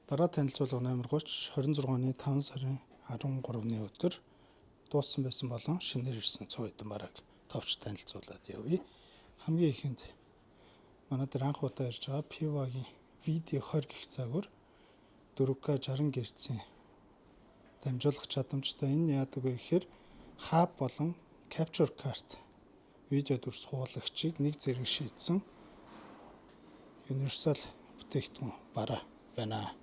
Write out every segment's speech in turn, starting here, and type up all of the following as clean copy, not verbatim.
Дараа танилцуулга номер 30 26 оны 5 сарын 13-ны өдөр дууссан байсан болон шинээр ирсэн цоо хэдэн бараг товч танилцуулаад явъя. Хамгийн ихэнд манай дээр анх удаа ирж байгаа Piva-гийн видео 20 гэх загвар 4K 60 Гц-ийн дамжуулах чадамжтай. Энэ яадаг вэ гэхээр хаб болон capture card видео дүрс хуулагчийг нэг зэрэг шийдсэн universal бүтээгдэхүүн бараа байна.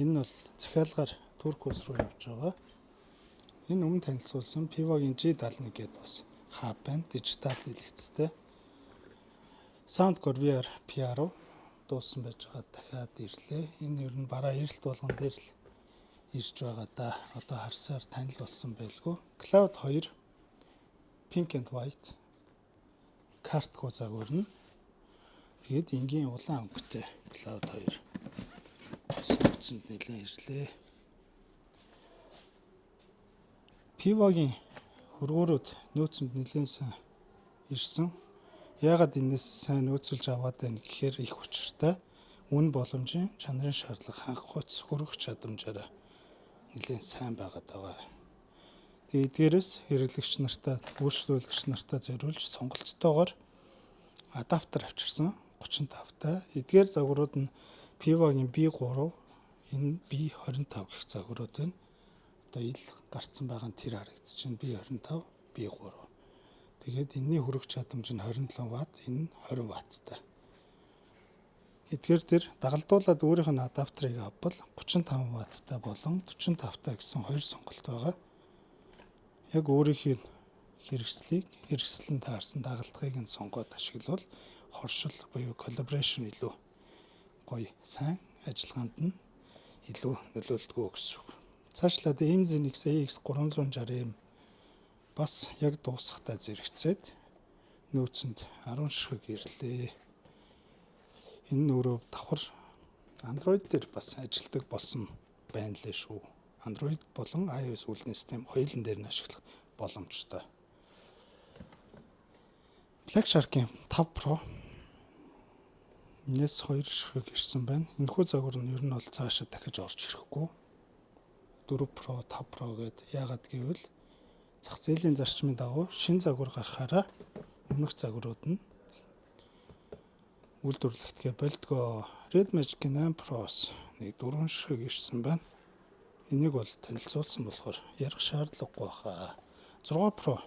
Энэ нь бол захиалгаар Турк улс руу явж байгаа. Энэ өмнө танилцуулсан Piva-гийн G71 гэдэг бас хаб байна. Дижитал дэлгэцтэй. Soundcore VR PR дууссан байж байгаа дахиад ирлээ. Энэ ер нь бараа эрэлт болгон дээр л ирж байгаа да. Одоо харсаар танил болсон байлгүй. Cloud 2 Pink and White картгүй загвар нь. Тэгээд энгийн улаан өнгөтэй Cloud 2 нөөцөнд нэлээд ирлээ. Piva-гийн хөргөөрөд нөөцөнд нэлээд сайн ирсэн. Яагаад энэс сайн нөөцөлж аваад байна гэхээр их учиртай. Үн боломжийн чанарын шаардлага хангахуйц хөрөх чадамжаараа нэлээд сайн байгаад байгаа. Тэгээд эдгээрээс хэрэглэгч нартай, үйлчлүүлэгч нартай зориулж сонголттойгоор адаптер авчирсан 35-тай. Эдгээр загварууд нь Piva-гийн B3, энэ B25 гэх загварууд байна. Одоо ил гарцсан байгаа нь тэр харагдчихэв. B25, B3. Тэгээд энэний хүрэх чадамж нь 27 Вт, энэ нь 20 Вт-тай. Эдгээр тэр дагалдуулаад өөрийнх нь адаптерыг авбал 35 Вт-тай болон 45-тай гэсэн хоёр сонголт байгаа. Яг өөрийнхөө хэрэгслэн таарсан дагалдахыг нь сонгоод ашиглавал хоршил буюу collaboration илүү гоё сайн ажиллагаанд нь илүү нөлөөлдгөө гэсэн үг. Цаашлаад MZ-X AX360M бас яг дуусахтаа зэрэгцээд нөөцөнд 10 ширхэг ирлээ. Энэ нь өөрөө давхар Android дээр бас ажилдаг болсон байна лээ шүү. Android болон iOS үйлдвэрлэлийн систем хоёулын дээр нь ашиглах боломжтой. Black Shark-ийн 5 Pro энэс 2 ширхэг ирсэн байна. Энэхүү загвар нь ер нь бол цаашаа дахиж орж ирэхгүй. 4 Pro, 5 Pro гэд яагаад гэвэл зах зээлийн зарчмын дагуу шин загвар гарахаараа өмнөх загварууд нь үйлдвэрлэгдэхээ болдгоо. Red Magic-ийн 8 Pro-с нэг 4 ширхэг ирсэн байна. Энийг бол танилцуулсан болохоор ярих шаардлагагүй хаа. 6 Pro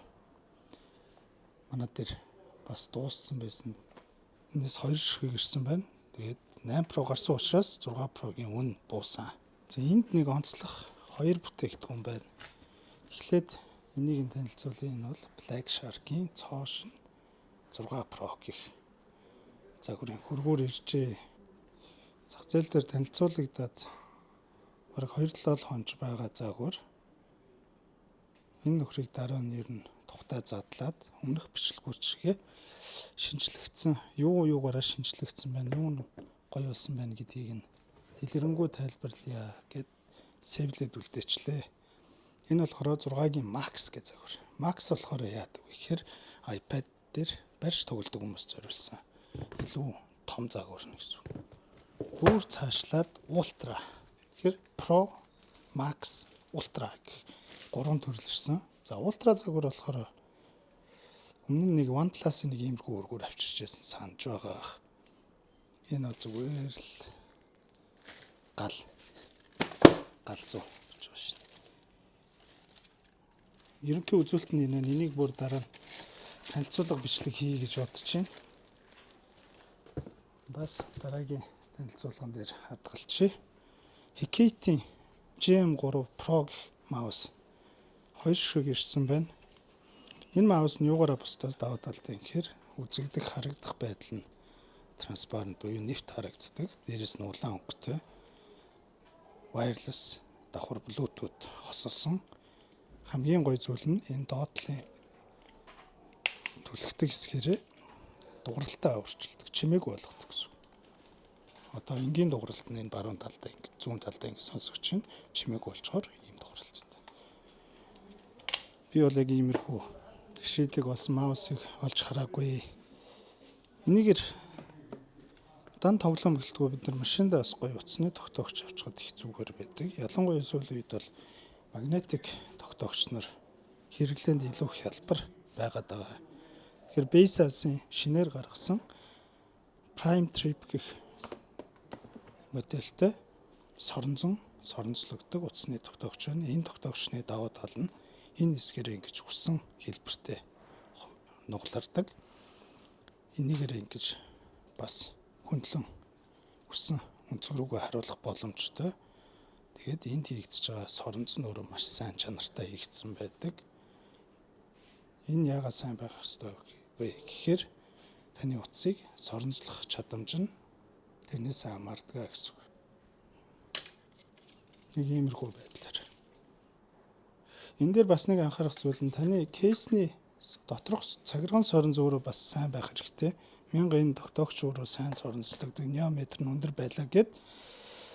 манай дээр бас дууссан байсан. Энэс 2 ширхэг ирсэн байна. Тэгээд 8 Pro гарсан учраас 6 Pro-гийн үн буусан. За энд нэг онцлог хоёр бүтээгдэхүүн байна. Эхлээд энийг танилцуулъя. Энэ бол Black Shark-ийн цоошин 6 Pro гэх загварын хөргөөр иржээ. Зах зээл дээр танилцуулагдаад бараг 2-7 хоног байгаа загвар. Энэ нөхрийг дараа нь ер нь тухтай задлаад өмнөх бичлэгүүд шигээ шинжлэгдсэн, юугаараа шинжлэгдсэн байна, юу нь гоё болсон байна гэдгийг нь дэлгэрэнгүй тайлбарлая гэд сэвлээд үлдээчлээ. Энэ болохоор 6-гийн Max гэх загвар. Max болохоор яадаг вэ гэхээр iPad дээр барьж тоглодог хүмүүс зориулсан илүү том загвар гэсэн үг. Бүр цаашлаад Ultra. Тэгэхээр Pro, Max, Ultra гэх гурван төрөл ирсэн. За Ultra загвар болохоор өмнө нь нэг OnePlus-ийн нэг иймэрхүү өргөөр авчирч байсан санаж байгаа. Энэ бол зүгээр л галзуу гэж байна шүү дээ. Ерөнхий үзүүлэлт нь энийг бүр дараа нь танилцуулга бичлэг хий гэж бодож байна. Бас дараагийн танилцуулган дээр хадгалчихъя. Hikate-ийн GM3 Pro гэх маус 2 ширхэг ирсэн байна. Энэ маус нь юугаараа бусдаас даваа талтай юм гэхээр үзэгдэх, харагдах байдал нь транспарант буюу нэвт харагддаг. Дээрээс нь улаан өнгөтэй wireless давхар Bluetooth хосолсон. Хамгийн гоё зүйл нь энэ доотлын түлхдэг хэсгээрээ дугралтай өөрчилдөг, чимээг болгодог гэсэн. Одоо энгийн дугралт нь энэ баруун талдаа ингэ, зүүн талдаа ингэ сонсогч нь чимээг болчоор ийм дугралтай. Би бол яг иймэрхүү шийдлэг бас маусыг олж хараагүй. Энийгээр удаан тоглоом гэлтгүү бид нар машиндаа бас гоё утасны тогтоогч авчгаад их зүгээр байдаг. Ялангуяа сүүлийн үед бол магнетик тогтоогч нар хэрэглээнд илүү хялбар байгаад байгаа. Тэгэхээр Baseas-ийн шинээр гаргасан Prime Trip гэх модельтэй соронзлогддог утасны тогтоогч байна. Энэ тогтоогчны давуу тал нь энэ хэсгээр ингэж хүссэн хэлбэртэй нуглардаг. Энийгээр ингэж бас хөндлөн хүссэн өнцөг рүүгээ харуулах боломжтой. Тэгээд энд хийгдэж байгаа соронз нь өөрөө маш сайн чанартай хийгдсэн байдаг. Энэ яагаад сайн байх ёстой вэ гэхээр таны утсыг соронзлох чадамж нь тэрнээс хамаардаг гэсэн үг. Нэг иймэрхүү байдлаар. Энэ дээр бас нэг анхаарах зүйл нь таны кейсний доторх цагирган соронз өөрөө бас сайн байх хэрэгтэй. Мянга энэ тогтоогч өөрөө сайн соронзлогддог, диаметр нь өндөр байлаа гэд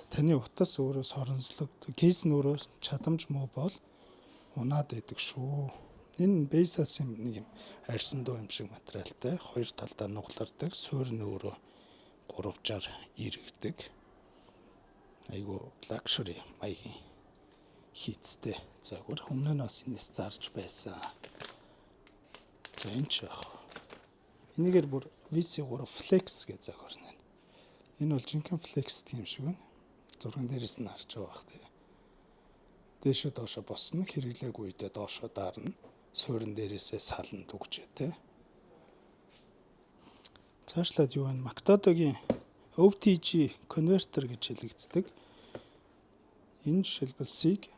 таны утас өөрөө соронзлогддог, кейс нь өөрөө чадамж муу бол унаад идэг шүү. Энэ Baseas-ийн нэг юм арьсан дуу юм шиг материалтай, хоёр талдаа нуглардаг, суурь нь өөрөө 360 иргэдэг. Айгу luxury маягийн хийцтэй загвар. Өмнө нь бас энэс зарж байсан. Энэ ч яах. Энийгээр бүр VC3 Flex гэж загвар нэ. Энэ бол жинхэнэ Flex тийм шиг байна. Зурган дээрээс нь харж байгаа бах тий. Дээшээ доошоо босно, хэрэглээгүй үедээ доошоо даарна. Суурин дээрээсээ сална түгжээ тий. Цаашлаад юу вэ? Mactodогийн OTG converter гэж хэлэгддэг. Энэ жишээлбэл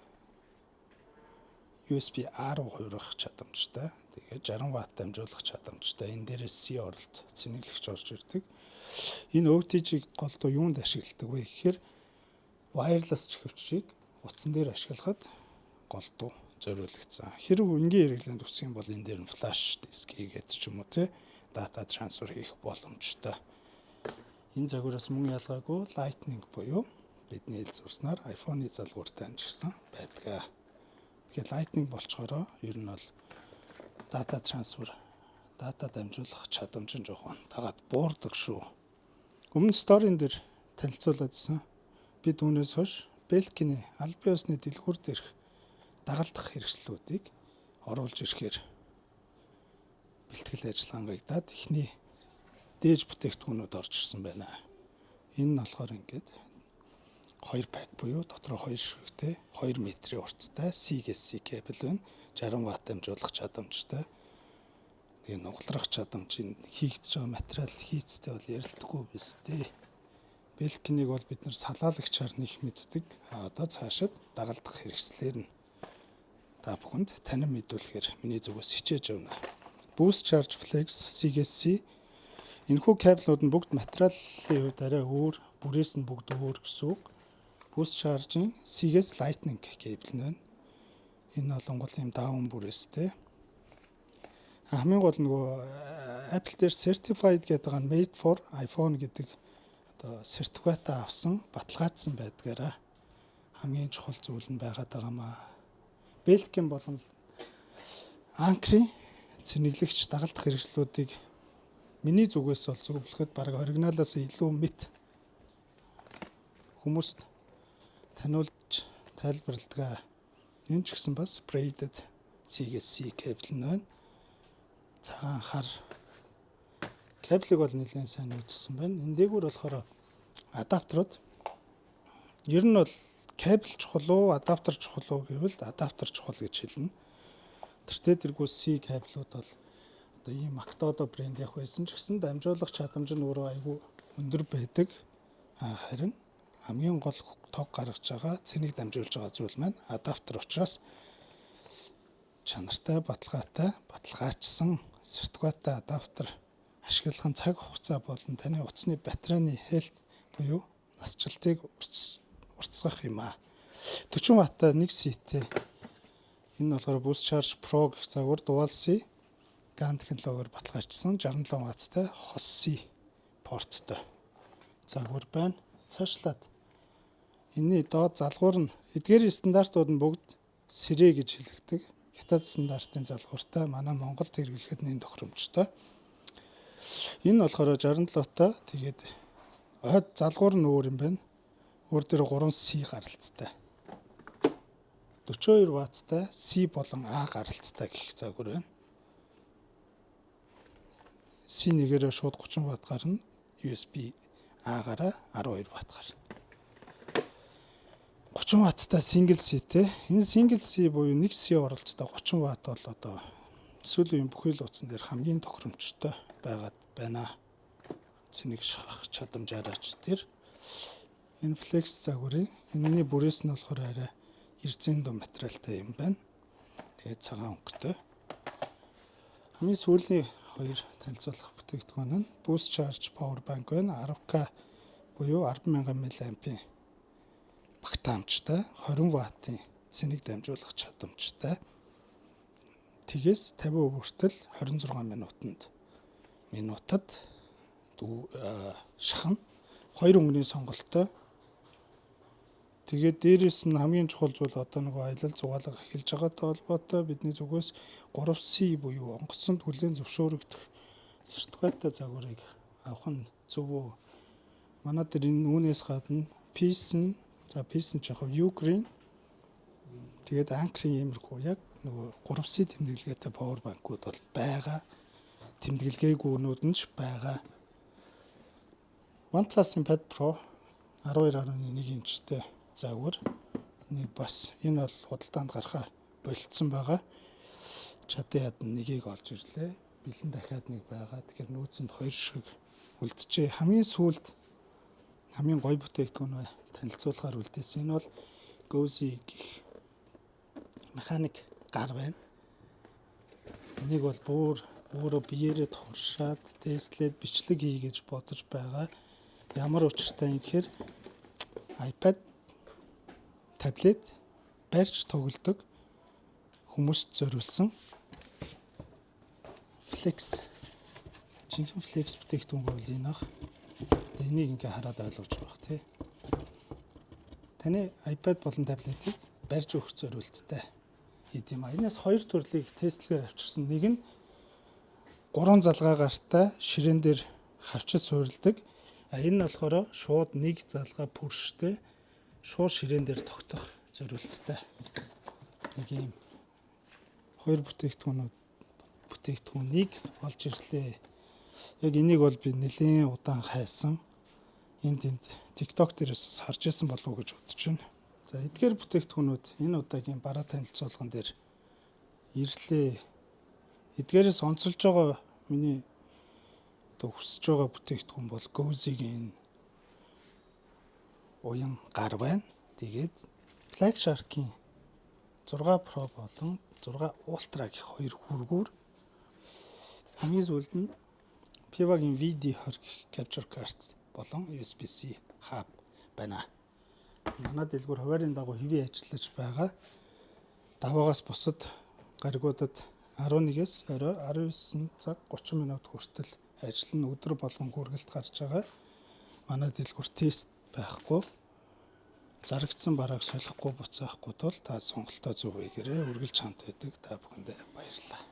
USB-A руу хувирах чадамжтай. Тэгээд 60 Вт дамжуулах чадамжтай. Энэ дээрээс C оролт цэнэглэгч орж ирдэг. Энэ OTG голдуу юунд ашигладаг вэ гэхээр wireless чихвчийг утсан дээр ашиглахад голдуу зориулагдсан. Хэрэг энгийн хэрэглээнд үсэх юм бол энэ дээр нь flash disk хийгээд ч юм уу те data transfer хийх боломжтой. Энэ загвараас мөн ялгаагүй Lightning буюу бидний хэлцүүрснээр iPhone-ы залгууртай амжигсан байдаг. Тэгэхээр Lightning болчгороо ер нь бол data transfer, data дамжуулах чадамж нь жоохон тагаад буурдаг шүү. Өмнө сторийн дээр танилцуулаадсан. Бид үүнээс хойш Belkin-ийн албан ёсны дэлгүүр дээрх дагалдах хэрэгслүүдийг оруулж ирэхээр бэлтгэл ажиллагаагдаад ихний дээж бүтээгдэхүүнүүд орж ирсэн байна. Энэ нь болохоор ингээд 2 пак буюу дотроо 2 ширхэгтэй 2 метрийн урттай C-ээс C кабель байна. 60 Вт дамжуулах чадамжтай. Тэгээ нугларах чадамжийн хийгдэж байгаа материал хийцтэй бол ярилдаггүй биз дээ. Belkin-ийг бол бид нар салаалагчаар нэх мэддэг. Одоо цаашид дагалдах хэрэгслээр нь та бүхэнд танин мэдүүлэхээр миний зүгээс хичээж явна. Boost Charge Flex C-ээс C энэхүү кабелууд нь бүгд материалын хувьд арай өөр, бүрээс нь бүгд өөр гэсэн үг. Boost Charge-ын C-ээс Lightning кабель нь байна. Энэ болонгол юм даун бүрээстэй. Хамгийн гол нөгөө Apple дээр certified гэдэг нь made for iPhone гэдэг одоо сертификат авсан, баталгаажсан байдгаараа хамгийн чухал зүйл нь байгаад байгаамаа. Belkin болон Anker-ийн цэнэглэгч дагалдах хэрэгслүүдийг миний зүгээс бол зөвлөхөд бараг оригиналаас илүү мэт хүмүүст таниулж тайлбарладаг. Энэ ч гэсэн бас braided C-ээс C кабель нь байна. Цагаан хар кабелийг бол нэлээд сайн үзсэн байна. Энэ дээгүүр болохоор адаптерууд. Ер нь бол кабель чухал уу, адаптер чухал уу гэвэл адаптер чухал гэж хэлнэ. Тэртээ тэргүй C кабелүүд бол одоо ийм Mactodo брэнд явах байсан ч гэсэн дамжуулах чадамж нь өөрөө айгүй өндөр байдаг. Харин хамгийн гол тог гаргаж байгаа цэнийг дамжуулж байгаа зүйл маань адаптер учраас чанартай, баталгаажсан сертификаттай адаптер ашиглах нь цаг хугацаа болон таны утасны батарейны хэлт буюу насжилтыг уртасгах юм аа. 40 Вт-тай 1 C-тэй. Энэ болохоор Boost Charge Pro гэх загвар Dual C GaN технологиор баталгаажсан 67 Вт-тай хос C порттой загвар байна. Цаашлаад энэний доод залгуур нь эдгээр стандартууд нь бүгд сэрэ гэж хэлэгдэг. Хятад стандартын залгууртай манай Монголд хэрэглэхэд нэн тохиромжтой. Энэ болохоор 67 та тэгээд Хойд залгуур нь өөр юм байна. Өөр дээр 3C гаралттай. 42 ватттай C болон A гаралттай гэх загвар байна. C1-ээрээ шууд 30 ватт гарна. USB A-гаараа 12 ватт гарна. 30 ватттай single C-тэй. Энэ single C буюу 1C оролцтой 30 ватт бол одоо сүүлийн бүхэл утсан дээр хамгийн тохиромжтой байгаад байна. Цэнийг шахах чадамжаараач тэр. Энэ flex загварын энэний бүрээс нь болохоор арай эрзэн дөө материалтай юм байна. Тэгээд цагаан өнгөтэй. Хамгийн сүүлийн хоёр танилцуулах бүтээгдэхүүн нь Boost Charge Power Bank байна. 10K буюу 10,000 мАh-ийн багтаамжтай 20 ваттын цэнийг дамжуулах чадамжтай. Тэгээс 50% хүртэл 26 минутад шахна. Хоёр өнгөний сонголттой. Тэгээд дээрээс нь хамгийн чухал зүйл одоо нөгөө аялал зугаалга эхэлж байгаатай холбоотой бидний зүгээс 3C буюу онгоцонд хүлээн зөвшөөрөгдөх сертификаттай загварыг авах нь зөв үү? Манай дээр энэ үүнээс гадна Pearson ч яг Ugreen тэгээд Anchor-ийн иймэрхүү яг нөгөө 3C тэмдэглэгээтэй power bank-ууд бол байгаа. Тэмдэглэгээгүйнүүд нь ч байгаа. OnePlus-ийн Pad Pro 12.1 инчтэй загвар. Нэг бас энэ бол худалдаанд гарахаа болцсон байгаа. Чадан яд нэгийг олж ирлээ. Бэлэн дахиад нэг байгаа. Тэгэхээр нөөцөнд хоёр шиг үлджээ. Хамгийн сүүлд хамгийн гоё бүтээгдэхүүн танилцуулахаар үлдээсэн. Энэ бол Gozi гэх механик гар байна. Энийг бол өөрөө биеэрээ тохиршаад тестлээд бичлэг хийгээж бодож байгаа. Ямар учиртай юм гэхээр iPad, таблет барьж тоглодог хүмүүст зориулсан Flex. Жинхэнэ Flex бүтээгдэхүүн бол энэ ах. Энийг ингээ хараад ойлгож байх тий. Таны iPad болон таблетыг барьж өгөх зорилттой юм а. Энэс хоёр төрлийг тестлээр авчирсан. Нэг нь 3 залгаа гартай ширээн дээр хавчиж суурилдаг. Энэ нь болохоор шууд нэг залгаа пүрштэй шууд ширээн дээр тогтох зорилттой. Нэг юм хоёр бүтээгдэхүүнийг олж ирлээ. Яг энийг бол би нэлээд удаан хайсан. Энд TikTok дээрээс харж байсан болов уу гэж бодож байна. За эдгээр бүтээгдэхүүнүүд энэ удаагийн бараа танилцуулган дээр ирлээ. Эдгээрээс онцолж байгаа миний хүсэж байгаа бүтээгдэхүүн бол Gozi-гийн уян гар байна. Тэгээд Black Shark-ийн 6 Pro болон 6 Ultra гэх хоёр хүргүүр. Хамгийн сүүлд нь Pivaгийн VD20 гэх capture card болон USB-C hub байна. Манай дэлгүүр хуваарийн дагуу хэвээ ажиллаж байгаа. Даваагаас бусад гаригуудад 11-ээс орой 19 цаг 30 минут хүртэл ажиллана. Өдөр болгон хүргэлт гарч байгаа. Манай дэлгүүр тест байхгүй. Зарагдсан барааг солихгүй буцаахгүй тул та сонголтоо зөв хийгээрэй. Үргэлж хамт байдаг та бүхэндээ баярлалаа.